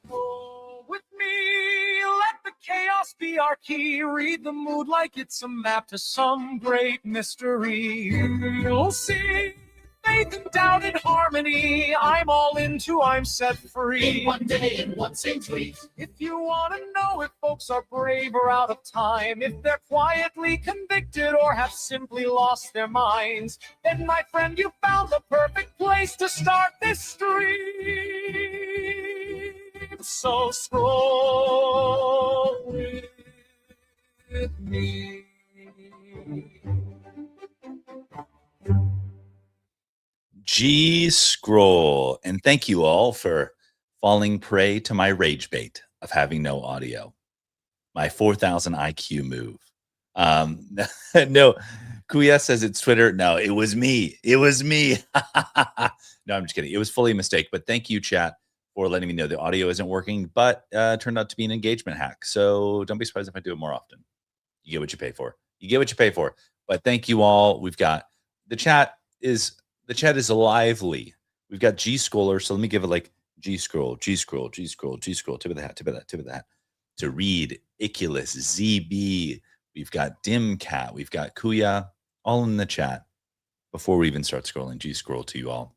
Roll with me, let the chaos be our key. Read the mood like it's a map to some great mystery. You'll see faith and doubt in harmony. I'm all into, I'm set free. In one day, in one same tweet. If you want to know if folks are brave or out of time, if they're quietly convicted or have simply lost their minds, then my friend, you found the perfect place to start this stream. So scroll with me. G-Scroll. And thank you all for falling prey to my rage bait of having no audio. My 4,000 IQ move. No, Kuya says it's Twitter. No, it was me. It was me. No, I'm just kidding. It was fully a mistake. But thank you, chat, for letting me know the audio isn't working, but turned out to be an engagement hack. So don't be surprised if I do it more often. You get what you pay for. You get what you pay for. But thank you all. We've got the chat is lively. We've got G-Scroller. So let me give it like G-Scroll, G-Scroll, G-Scroll, G-Scroll. Tip of the hat, tip of that, tip of the hat. To read, Iculus, ZB. We've got Dimcat. We've got Kuya, all in the chat. Before we even start scrolling, G-Scroll to you all.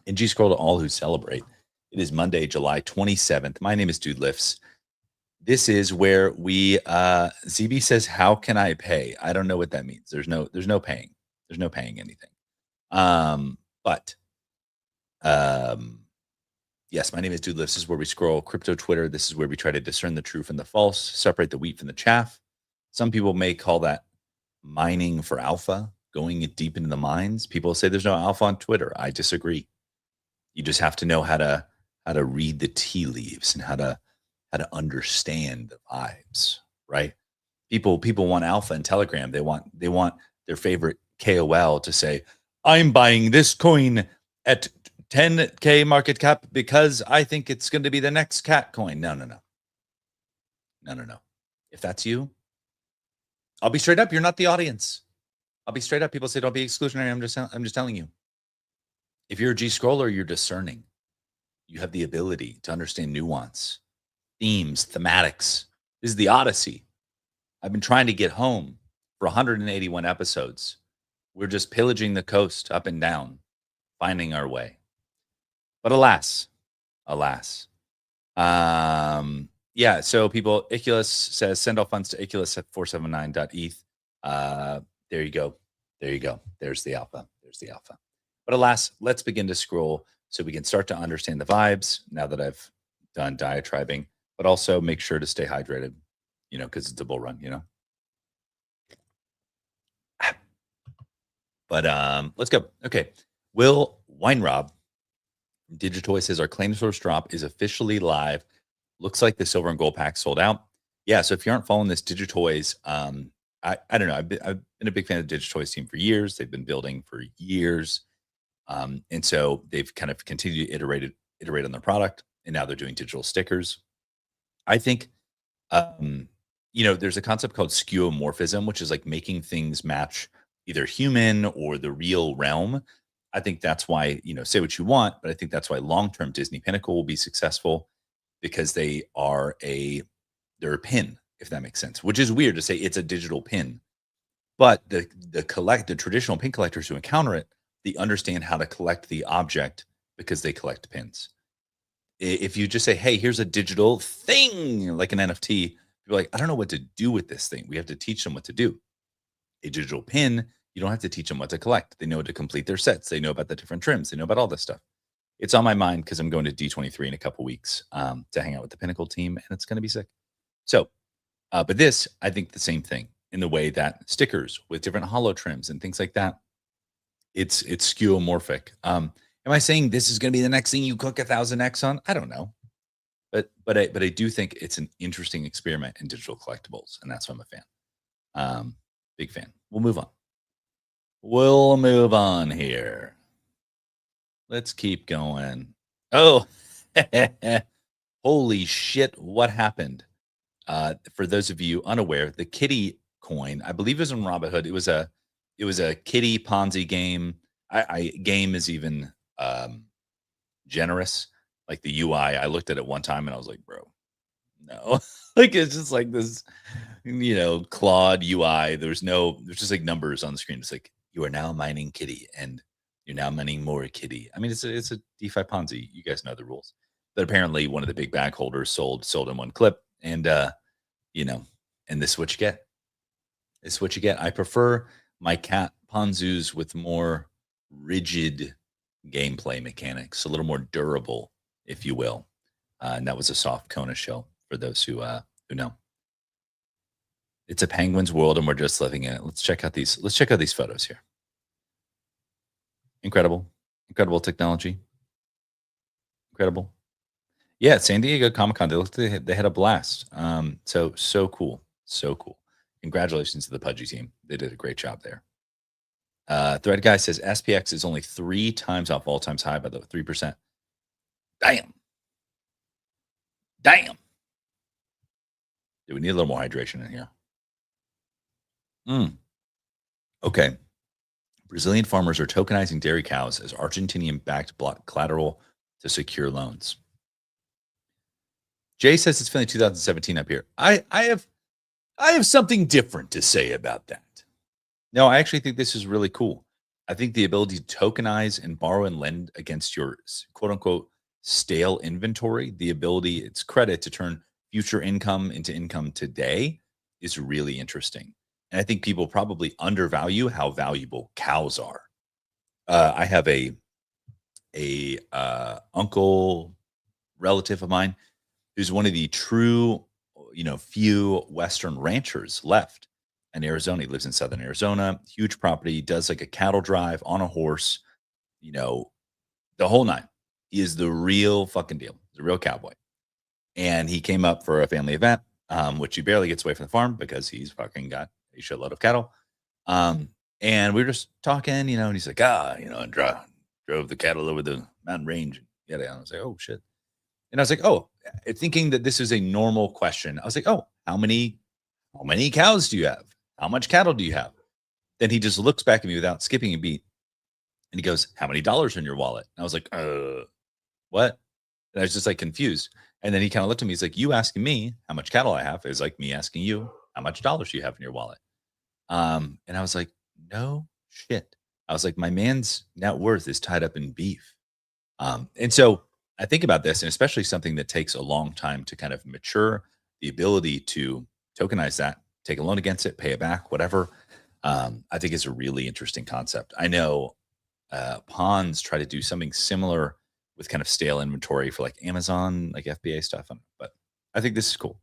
And G-Scroll to all who celebrate. It is Monday, July 27th. My name is Dude Lifts. This is where we, ZB says, how can I pay? I don't know what that means. There's no paying. There's no paying anything. Yes, my name is Dude Lifts. This is where we scroll crypto Twitter. This is where we try to discern the true from the false, separate the wheat from the chaff. Some people may call that mining for alpha, going deep into the mines. People say there's no alpha on Twitter. I disagree. You just have to know how to read the tea leaves and how to understand the vibes, right? People want alpha in Telegram. They want their favorite KOL to say, I'm buying this coin at 10K market cap because I think it's going to be the next cat coin. No. If that's you, I'll be straight up. You're not the audience. I'll be straight up. People say don't be exclusionary. I'm just telling you. If you're a G-Scroller, you're discerning. You have the ability to understand nuance, themes, thematics. This is the Odyssey. I've been trying to get home for 181 episodes. We're just pillaging the coast up and down, finding our way. But alas. Yeah, so people, Iculus says, send all funds to Iculus at 479.eth. There you go. There's the alpha. But alas, let's begin to scroll so we can start to understand the vibes now that I've done diatribing, but also make sure to stay hydrated, because it's a bull run, But let's go. Okay. Will Weinrob from Digitoy says our claim source drop is officially live. Looks like the silver and gold pack sold out. Yeah. So if you aren't following this, Digitoy's, I don't know. I've been a big fan of the Digitoy's team for years. They've been building for years. And so they've kind of continued to iterate on their product, and now they're doing digital stickers. I think, there's a concept called skeuomorphism, which is like making things match either human or the real realm. I think that's why, say what you want, but I think that's why long-term Disney Pinnacle will be successful, because they're a pin, if that makes sense, which is weird to say it's a digital pin, but the traditional pin collectors who encounter it, they understand how to collect the object because they collect pins. If you just say, hey, here's a digital thing, like an NFT, people are like, I don't know what to do with this thing. We have to teach them what to do. A digital pin, you don't have to teach them what to collect. They know to complete their sets. They know about the different trims. They know about all this stuff. It's on my mind because I'm going to D23 in a couple weeks to hang out with the Pinnacle team, and it's going to be sick. So, but this, I think the same thing in the way that stickers with different holo trims and things like that, it's skeuomorphic. Am I saying this is going to be the next thing you cook 1000x on? I don't know. But I do think it's an interesting experiment in digital collectibles, and that's why I'm a fan. Big fan. We'll move on here. Let's keep going. Oh, holy shit. What happened? For those of you unaware, the kitty coin, I believe it was on Robinhood. It was a kitty Ponzi game. Game is even generous. Like the UI, I looked at it one time and I was like, bro, no. Like it's just like this, Claude UI. There's just like numbers on the screen. It's like you are now mining kitty and you're now mining more kitty. I mean, it's a DeFi Ponzi. You guys know the rules. But apparently one of the big bag holders sold in one clip. And and this is what you get. This is what you get. I prefer my cat Ponzus with more rigid gameplay mechanics, a little more durable, if you will. And that was a soft Kona shell for those who know. It's a penguin's world, and we're just living in it. Let's check out these photos here. Incredible technology. Incredible. Yeah, San Diego Comic-Con. They had a blast. So cool. So cool. Congratulations to the Pudgy team. They did a great job there. Thread guy says SPX is only 3 times off all times high by the 3%. Damn. Do we need a little more hydration in here? Okay. Brazilian farmers are tokenizing dairy cows as Argentinian-backed block collateral to secure loans. Jay says it's feeling 2017 up here. I have something different to say about that. No, I actually think this is really cool. I think the ability to tokenize and borrow and lend against your quote unquote stale inventory, the ability, it's credit to turn future income into income today is really interesting. And I think people probably undervalue how valuable cows are. I have a uncle relative of mine who's one of the true, few Western ranchers left in Arizona. He lives in Southern Arizona, huge property, does like a cattle drive on a horse, the whole nine. He is the real fucking deal. He's a real cowboy. And he came up for a family event, which he barely gets away from the farm because he's fucking got a shitload of cattle. And we were just talking, and he's like, I drove the cattle over the mountain range. And I was like, oh shit. And I was like, oh, thinking that this is a normal question. I was like, oh, how many cows do you have? How much cattle do you have? Then he just looks back at me without skipping a beat. And he goes, how many dollars in your wallet? And I was like, what? And I was just like confused. And then he kind of looked at me. He's like, you asking me how much cattle I have is like me asking you how much dollars you have in your wallet. And I was like, no shit. I was like, my man's net worth is tied up in beef. And so I think about this, and especially something that takes a long time to kind of mature, the ability to tokenize that, take a loan against it, pay it back, whatever. I think it's a really interesting concept. I know Pawns try to do something similar with kind of stale inventory for like Amazon, like FBA stuff. But I think this is cool.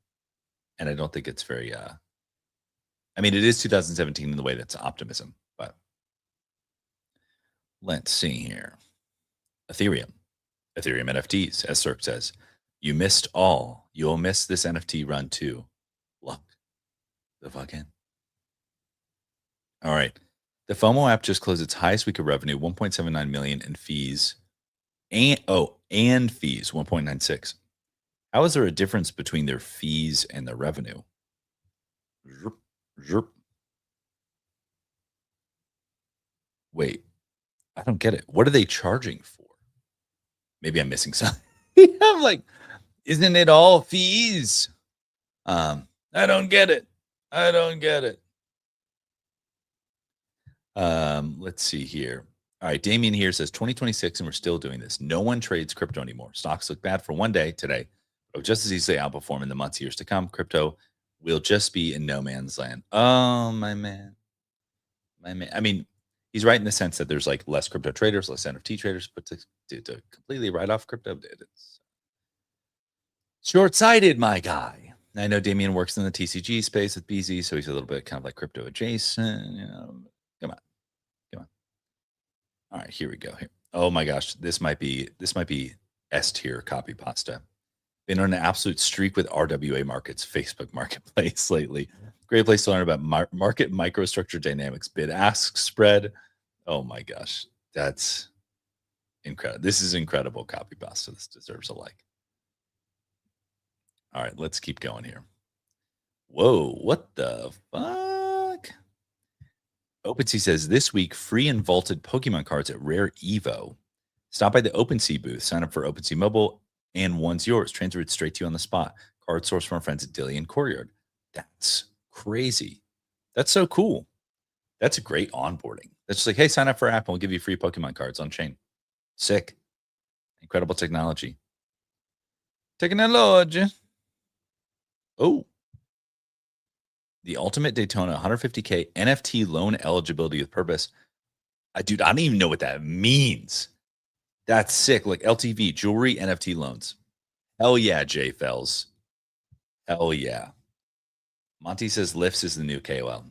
And I don't think it's very, it is 2017 in the way that's optimism, but let's see here. Ethereum NFTs, as Cirque says, you missed all. You'll miss this NFT run too. Luck the fuck in. All right. The FOMO app just closed its highest week of revenue, 1.79 million in fees. And fees, 1.96. How is there a difference between their fees and their revenue? Wait, I don't get it. What are they charging for? Maybe I'm missing something. I'm like, isn't it all fees? I don't get it. Let's see here. All right, Damien here says 2026 and we're still doing this. No one trades crypto anymore. Stocks look bad for one day today, but just as easily outperform in the months, years to come. Crypto will just be in no man's land. Oh, my man. He's right in the sense that there's like less crypto traders, less NFT traders, but to completely write off crypto, it's short-sighted, my guy. I know Damien works in the TCG space with BZ, so he's a little bit kind of like crypto adjacent. Come on. All right, here we go. Here. Oh my gosh, this might be S tier copy pasta. Been on an absolute streak with RWA Markets Facebook Marketplace lately. Great place to learn about market microstructure dynamics, bid-ask spread. Oh my gosh, that's incredible. This is incredible copy pasta. This deserves a like. All right, let's keep going here. Whoa, what the fuck? OpenSea says this week, free and vaulted Pokemon cards at Rare Evo. Stop by the OpenSea booth, sign up for OpenSea Mobile, and one's yours, transferred straight to you on the spot. Card sourced from our friends at Dilly and Courtyard. That's crazy. That's so cool. That's a great onboarding. That's just like, hey, sign up for our app and we'll give you free Pokemon cards on chain. Sick. Incredible technology. Technology. Oh. The Ultimate Daytona 150K NFT loan eligibility with purpose. Dude, I don't even know what that means. That's sick. Like LTV, jewelry, NFT loans. Hell yeah, Jay Fells. Hell yeah. Monty says Lifts is the new KOL.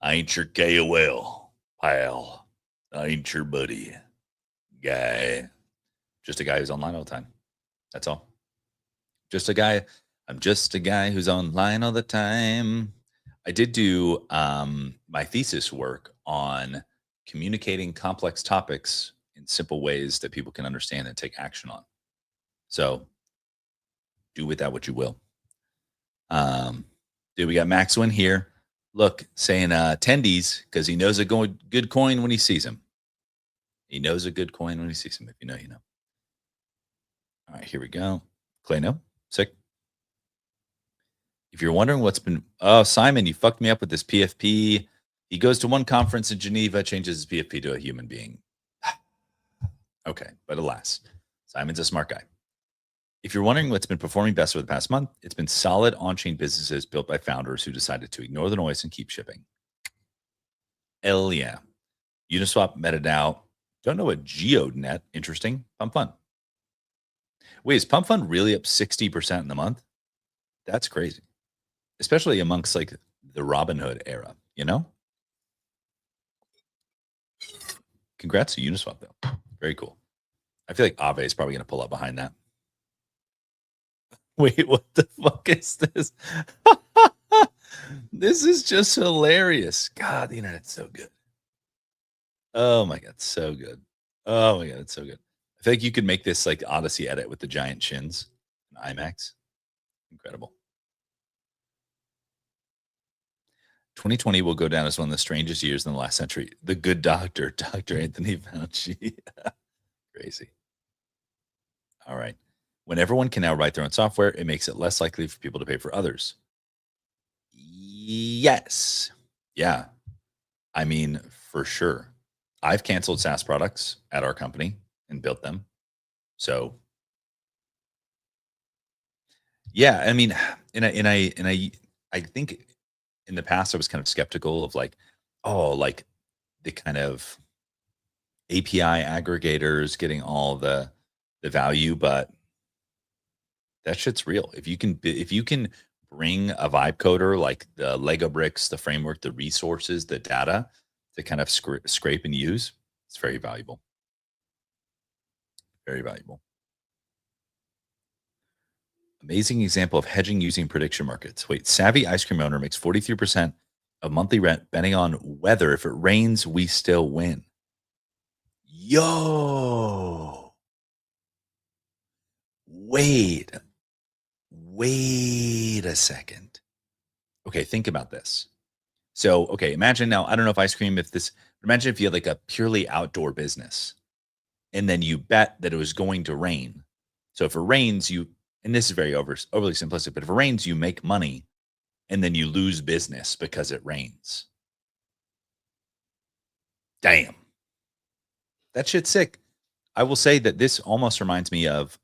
I ain't your KOL, pal. I ain't your buddy, guy. Just a guy who's online all the time. That's all. Just a guy. I'm just a guy who's online all the time. I did do my thesis work on communicating complex topics in simple ways that people can understand and take action on. So do with that what you will. Dude, we got Maxwin here. Look, saying tendies because he knows a good coin when he sees him. He knows a good coin when he sees him. If you know, you know. All right, here we go. Clay, no? Sick. If you're wondering what's been... Oh, Simon, you fucked me up with this PFP. He goes to one conference in Geneva, changes his PFP to a human being. Okay, but alas, Simon's a smart guy. If you're wondering what's been performing best over the past month, it's been solid on-chain businesses built by founders who decided to ignore the noise and keep shipping. Hell yeah. Uniswap, MetaDAO. Don't know what GeoNet. Interesting. Pump Fun. Wait, is Pump Fun really up 60% in the month? That's crazy. Especially amongst like the Robinhood era, you know? Congrats to Uniswap, though. Very cool. I feel like Aave is probably going to pull up behind that. Wait, what the fuck is this? This is just hilarious. God, the internet's so good. Oh my God, so good. Oh my God, it's so good. I feel like you could make this like Odyssey edit with the giant chins and IMAX. Incredible. 2020 will go down as one of the strangest years in the last century. The good doctor, Dr. Anthony Fauci. Crazy. All right. When everyone can now write their own software, it makes it less likely for people to pay for others. Yes. Yeah. I mean, for sure. I've canceled SaaS products at our company and built them. So yeah, I mean, I think in the past I was kind of skeptical of like, oh, like the kind of API aggregators getting all the value, but that shit's real. If you can bring a vibe coder like the Lego bricks, the framework, the resources, the data to kind of scrape and use, it's very valuable. Very valuable. Amazing example of hedging using prediction markets. Wait, savvy ice cream owner makes 43% of monthly rent betting on weather. If it rains, we still win. Yo. Wait a second. Okay, think about this. So, okay, imagine now, I don't know if imagine if you had like a purely outdoor business and then you bet that it was going to rain. So if it rains, and this is very overly simplistic, but if it rains, you make money and then you lose business because it rains. Damn. That shit's sick. I will say that this almost reminds me of,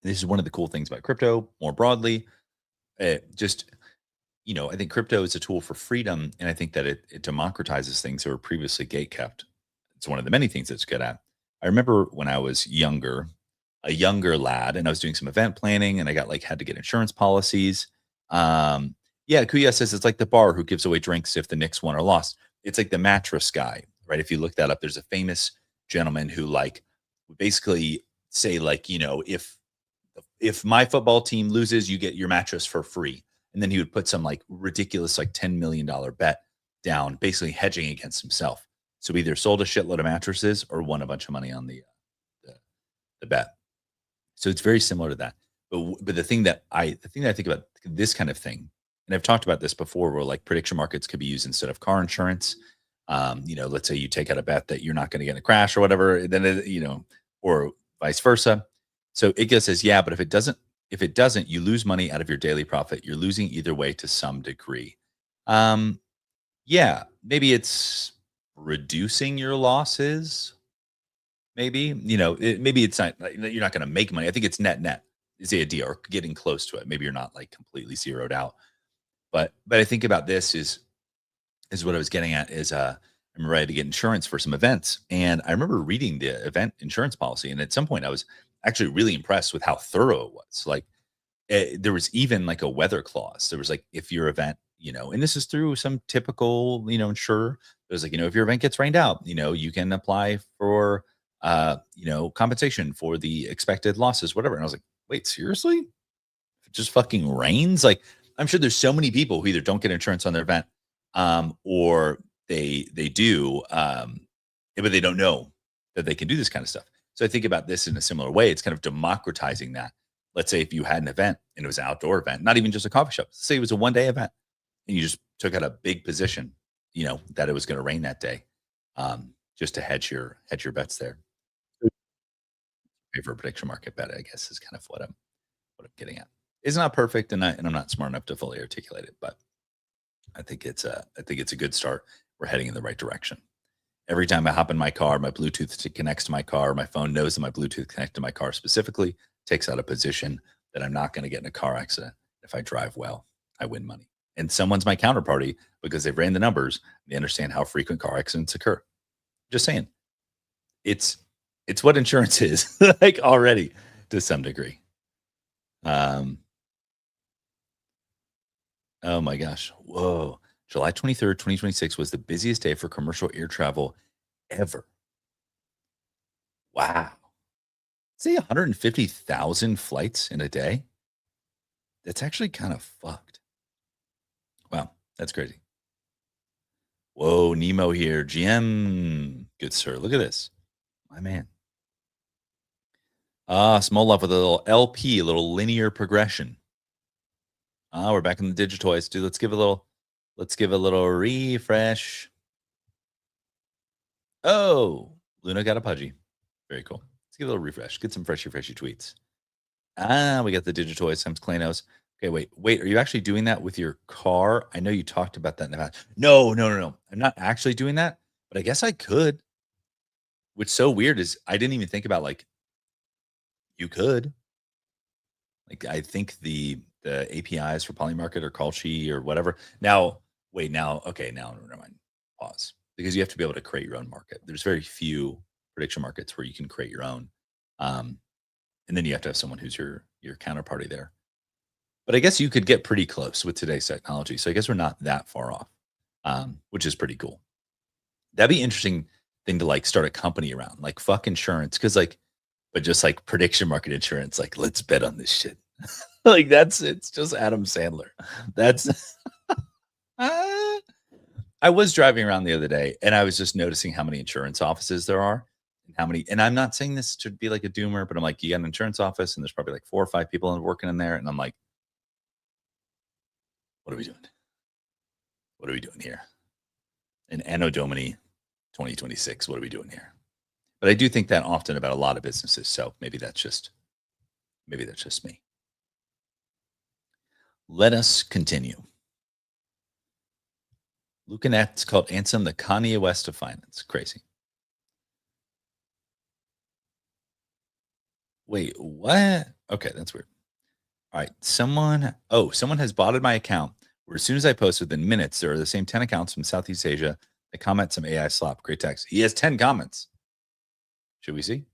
this is one of the cool things about crypto more broadly. I think crypto is a tool for freedom. And I think that it democratizes things that were previously gate kept. It's one of the many things it's good at. I remember when I was a younger lad, and I was doing some event planning and I had to get insurance policies. Kuya says it's like the bar who gives away drinks if the Knicks won or lost. It's like the mattress guy, right? If you look that up, there's a famous gentleman who would basically say if my football team loses, you get your mattress for free. And then he would put some ridiculous $10 million bet down, basically hedging against himself. So either sold a shitload of mattresses or won a bunch of money on the bet. So it's very similar to that. But the thing that I think about this kind of thing, and I've talked about this before, where prediction markets could be used instead of car insurance. Let's say you take out a bet that you're not going to get in a crash or whatever, then or vice versa. So Igga says, yeah, but if it doesn't, you lose money out of your daily profit. You're losing either way to some degree. Um, yeah, maybe it's reducing your losses. Maybe, maybe it's not, like, you're not going to make money. I think it's net net is the idea, or getting close to it. Maybe you're not like completely zeroed out. But I think about this is what I was getting at is I'm ready to get insurance for some events. And I remember reading the event insurance policy. And at some point I was actually really impressed with how thorough it was. Like there was even like a weather clause. There was like, if your event, and this is through some typical, insurer, there's like, if your event gets rained out, you can apply for, compensation for the expected losses, whatever. And I was like, wait, seriously? If it just fucking rains? Like, I'm sure there's so many people who either don't get insurance on their event, or they do, but they don't know that they can do this kind of stuff. So I think about this in a similar way. It's kind of democratizing that. Let's say if you had an event and it was an outdoor event, not even just a coffee shop. Let's say it was a 1-day event, and you just took out a big position, that it was going to rain that day, just to hedge your bets there. For a prediction market bet, I guess, is kind of what I'm getting at. It's not perfect, and I'm not smart enough to fully articulate it, but I think it's a good start. We're heading in the right direction. Every time I hop in my car, my Bluetooth connects to my car. My phone knows that my Bluetooth connects to my car specifically, takes out a position that I'm not going to get in a car accident. If I drive well, I win money. And someone's my counterparty because they've ran the numbers. They understand how frequent car accidents occur. Just saying, it's what insurance is like already to some degree. Oh my gosh. Whoa. July 23rd, 2026 was the busiest day for commercial air travel ever. Wow. Say 150,000 flights in a day. That's actually kind of fucked. Wow. That's crazy. Whoa. Nemo here. GM. Good sir. Look at this. My man. Small love with a little LP, a little linear progression. We're back in the Digitoids, dude. Let's give a little refresh. Oh, Luna got a pudgy. Very cool. Let's give a little refresh. Get some freshy tweets. We got the Digitoids times Klanos. Okay, wait. Are you actually doing that with your car? I know you talked about that in the past. No. I'm not actually doing that, but I guess I could. What's so weird is I didn't even think about, like, you could. Like, I think the APIs for Polymarket or Callsheet or whatever. Okay, never mind. Pause. Because you have to be able to create your own market. There's very few prediction markets where you can create your own. And then you have to have someone who's your counterparty there. But I guess you could get pretty close with today's technology. So I guess we're not that far off, which is pretty cool. That'd be interesting thing to like start a company around, like fuck insurance. Cause but just like prediction market insurance, like let's bet on this shit. Like it's just Adam Sandler. That's I was driving around the other day and I was just noticing how many insurance offices there are and I'm not saying this to be like a doomer, but I'm like, you got an insurance office and there's probably like 4 or 5 people working in there. And I'm like, what are we doing? What are we doing here? In Anno Domini 2026, what are we doing here? But I do think that often about a lot of businesses. So maybe that's just me. Let us continue. Lucanet's called Ansem the Kanye West of finance. Crazy. Wait, what? Okay, that's weird. All right, someone has botted my account. Where as soon as I post, within minutes, there are the same 10 accounts from Southeast Asia that comment some AI slop. Great text. He has 10 comments. Should we see?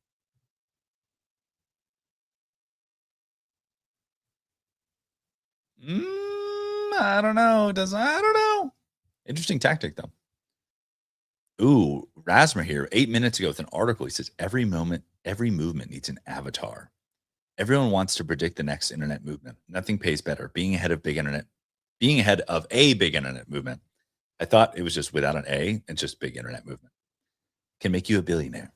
I don't know. I don't know. Interesting tactic, though. Ooh, Rasmer here, 8 minutes ago with an article. He says every movement needs an avatar. Everyone wants to predict the next internet movement. Nothing pays better. Being ahead of a big internet movement. I thought it was just without an A and just big internet movement. Can make you a billionaire.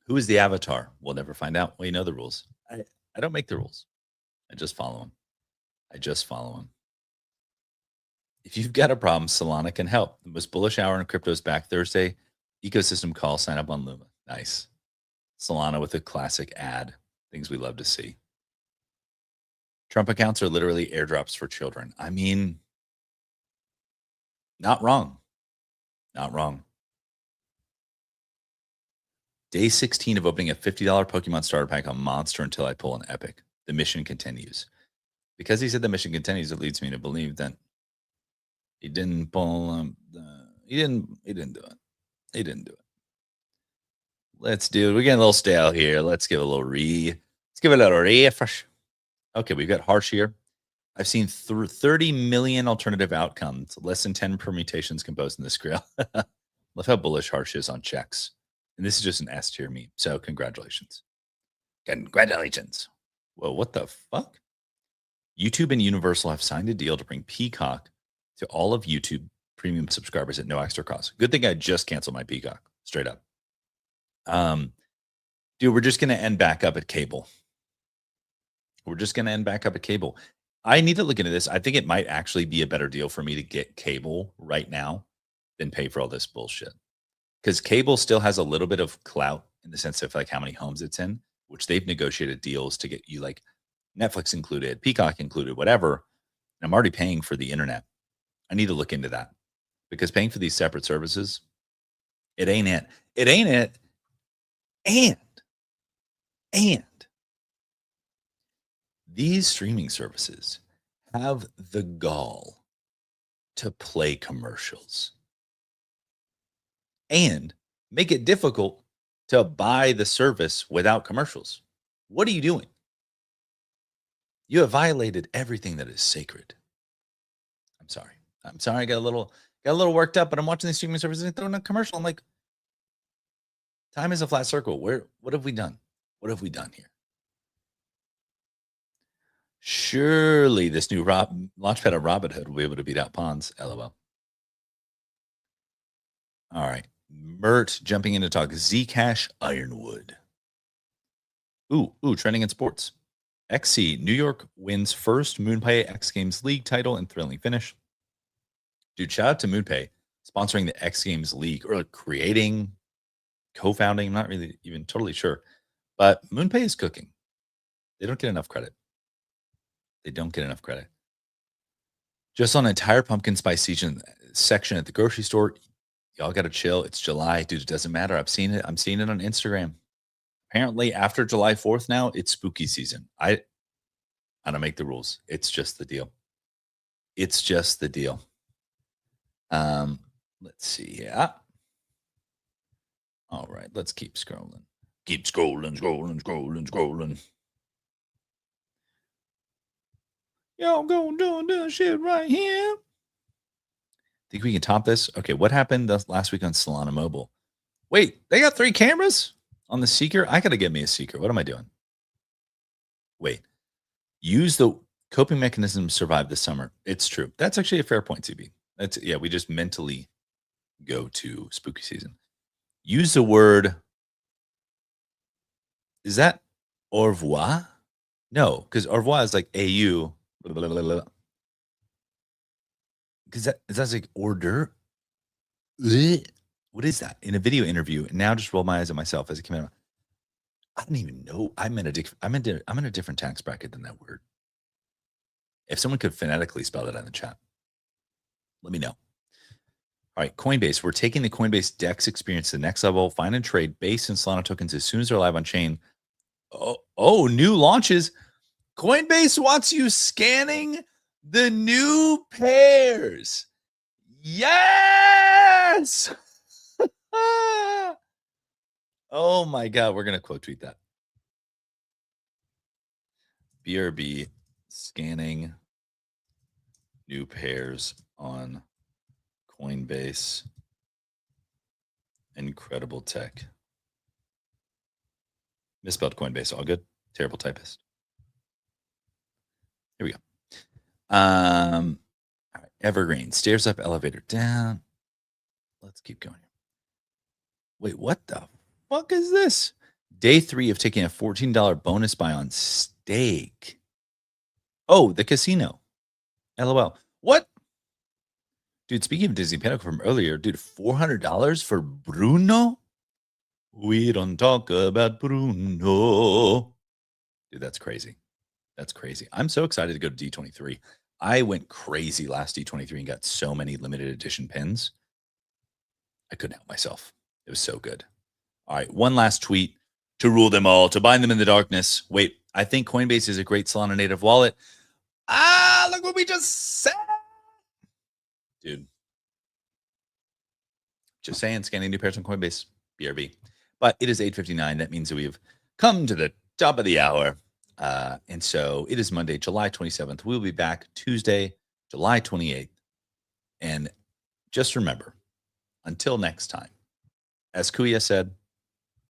Who is the avatar? We'll never find out. Well, you know the rules. I don't make the rules. I just follow them. If you've got a problem, Solana can help. The most bullish hour in crypto is back Thursday. Ecosystem call. Sign up on Luma. Nice. Solana with a classic ad. Things we love to see. Trump accounts are literally airdrops for children. I mean, not wrong. Not wrong. Day 16 of opening a $50 Pokemon starter pack on Monster until I pull an epic. The mission continues. Because he said the mission continues, it leads me to believe that he didn't pull he didn't do it. He didn't do it. Let's do it. We're getting a little stale here. Let's give it a little refresh. Okay, we've got Harsh here. I've seen 30 million alternative outcomes. Less than 10 permutations composed in this grill. Love how bullish Harsh is on checks. And this is just an S tier meme. So congratulations. Congratulations. Whoa, what the fuck? YouTube and Universal have signed a deal to bring Peacock to all of YouTube premium subscribers at no extra cost. Good thing I just canceled my Peacock. Straight up. Dude, we're just going to end back up at cable. I need to look into this. I think it might actually be a better deal for me to get cable right now than pay for all this bullshit. Because cable still has a little bit of clout in the sense of like how many homes it's in, which they've negotiated deals to get you like Netflix included, Peacock included, whatever. And I'm already paying for the internet. I need to look into that because paying for these separate services, it ain't it. It ain't it. And these streaming services have the gall to play commercials and make it difficult to buy the service without commercials. What are you doing? You have violated everything that is sacred. I'm sorry. I got a little worked up, but I'm watching these streaming services and throwing a commercial. I'm like, time is a flat circle. What have we done? What have we done here? Surely this new launchpad of Robinhood will be able to beat out Pawns. LOL. All right. Mert jumping in to talk Zcash Ironwood. Ooh, trending in sports. XC, New York wins first MoonPay X Games League title and thrilling finish. Dude, shout out to MoonPay sponsoring the X Games League or creating, co-founding. I'm not really even totally sure. But MoonPay is cooking. They don't get enough credit. Just on an entire pumpkin spice section at the grocery store. Y'all got to chill. It's July. Dude, it doesn't matter. I'm seeing it on Instagram. Apparently, after July 4th now, it's spooky season. I don't make the rules. It's just the deal. Let's see. Yeah. All right. Let's keep scrolling. Scrolling. Y'all gonna do this shit right here. Think we can top this? Okay, what happened last week on Solana Mobile? Wait, they got 3 cameras on the Seeker? I gotta get me a Seeker. What am I doing? Wait. Use the coping mechanism to survive the summer. It's true. That's actually a fair point, CB. We just mentally go to spooky season. Use the word. Is that au revoir? No, because au revoir is like AU. Because that's like order. What is that? In a video interview, and now just roll my eyes at myself as it came out. I don't even know. I'm in a different tax bracket than that word. If someone could phonetically spell that in the chat, let me know. All right, Coinbase. We're taking the Coinbase DEX experience to the next level. Find and trade base and Solana tokens as soon as they're live on chain. Oh, new launches. Coinbase wants you scanning the new pairs. Yes! Oh my God, we're going to quote tweet that. BRB scanning new pairs on Coinbase. Incredible tech. Misspelled Coinbase, all good. Terrible typist. Here we go. All right, Evergreen, stairs up, elevator down. Let's keep going. Wait, what the fuck is this? Day 3 of taking a $14 bonus buy on stake. Oh, the casino. LOL. What? Dude, speaking of Disney Pinnacle from earlier, dude, $400 for Bruno? We don't talk about Bruno. Dude, that's crazy. That's crazy. I'm so excited to go to D23. I went crazy last D23 and got so many limited edition pins. I couldn't help myself. It was so good. All right, one last tweet to rule them all, to bind them in the darkness. Wait, I think Coinbase is a great Solana native wallet. Look what we just said. Dude. Just saying, scanning new pairs on Coinbase, BRB. But it is 8:59. That means that we've come to the top of the hour. And so it is Monday, July 27th. We'll be back Tuesday, July 28th. And just remember, until next time, as Kuya said,